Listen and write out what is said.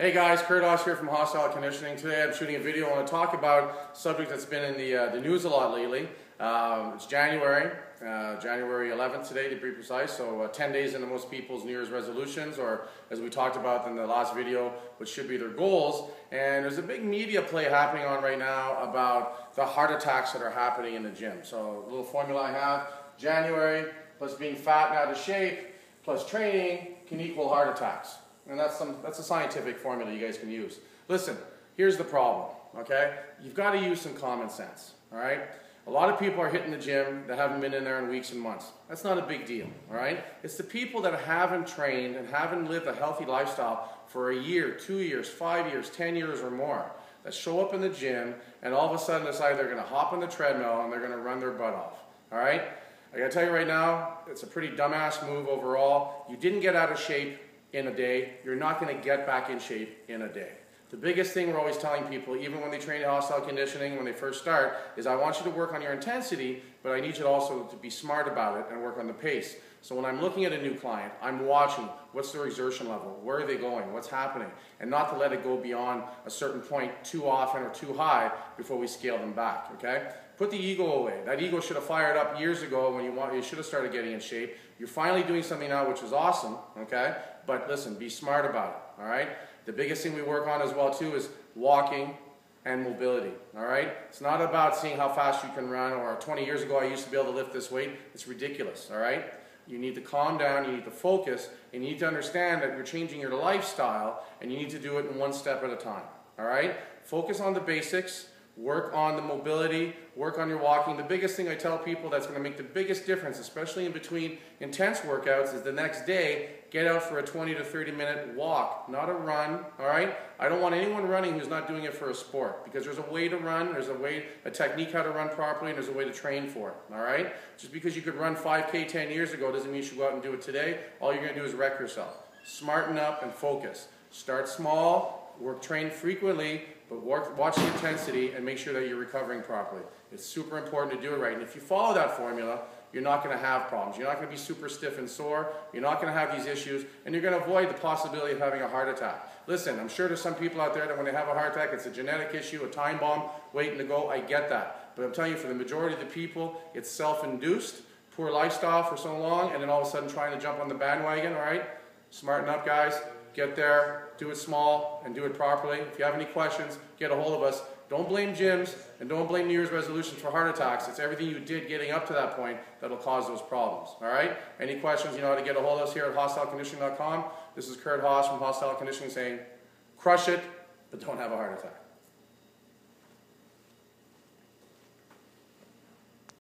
Hey guys, Kurt Haas here from Hostyle Conditioning. Today I'm shooting a video. I want to talk about a subject that's been in the news a lot lately. It's January 11th today to be precise, so 10 days into most people's New Year's resolutions, or as we talked about in the last video, which should be their goals. And there's a big media play happening on right now about the heart attacks that are happening in the gym. So a little formula I have: January plus being fat and out of shape plus training can equal heart attacks. And that's a scientific formula you guys can use. Listen, here's the problem, okay? You've got to use some common sense, all right? A lot of people are hitting the gym that haven't been in there in weeks and months. That's not a big deal, all right? It's the people that haven't trained and haven't lived a healthy lifestyle for a year, 2 years, 5 years, 10 years or more that show up in the gym and all of a sudden decide they're going to hop on the treadmill and they're going to run their butt off, all right? I got to tell you right now, it's a pretty dumbass move overall. You didn't get out of shape in a day. You're not going to get back in shape in a day. The biggest thing we're always telling people, even when they train in Hostyle Conditioning, when they first start, is I want you to work on your intensity, but I need you also to be smart about it and work on the pace. So when I'm looking at a new client, I'm watching what's their exertion level, where are they going, what's happening, and not to let it go beyond a certain point too often or too high before we scale them back, okay? Put the ego away. That ego should have fired up years ago when you should have started getting in shape. You're finally doing something now which is awesome, okay? But listen, be smart about it, all right? The biggest thing we work on as well too is walking and mobility, all right? It's not about seeing how fast you can run, or 20 years ago I used to be able to lift this weight. It's ridiculous, all right? You need to calm down, you need to focus, and you need to understand that you're changing your lifestyle, and you need to do it in one step at a time, all right? Focus on the basics. Work on the mobility, work on your walking. The biggest thing I tell people that's going to make the biggest difference, especially in between intense workouts, is the next day, get out for a 20 to 30 minute walk, not a run, all right? I don't want anyone running who's not doing it for a sport, because there's a way to run, there's a technique how to run properly, and there's a way to train for it, all right? Just because you could run 5K 10 years ago doesn't mean you should go out and do it today. All you're going to do is wreck yourself. Smarten up and focus. Start small, train frequently, but watch the intensity and make sure that you're recovering properly. It's super important to do it right. And if you follow that formula, you're not going to have problems. You're not going to be super stiff and sore. You're not going to have these issues. And you're going to avoid the possibility of having a heart attack. Listen, I'm sure there's some people out there that when they have a heart attack, it's a genetic issue, a time bomb waiting to go. I get that. But I'm telling you, for the majority of the people, it's self-induced, poor lifestyle for so long, and then all of a sudden trying to jump on the bandwagon, all right? Smarten up, guys. Get there, do it small, and do it properly. If you have any questions, get a hold of us. Don't blame gyms, and don't blame New Year's resolutions for heart attacks. It's everything you did getting up to that point that'll cause those problems, all right? Any questions, you know how to get a hold of us here at hostyleconditioning.com. This is Kurt Haas from Hostyle Conditioning saying, crush it, but don't have a heart attack.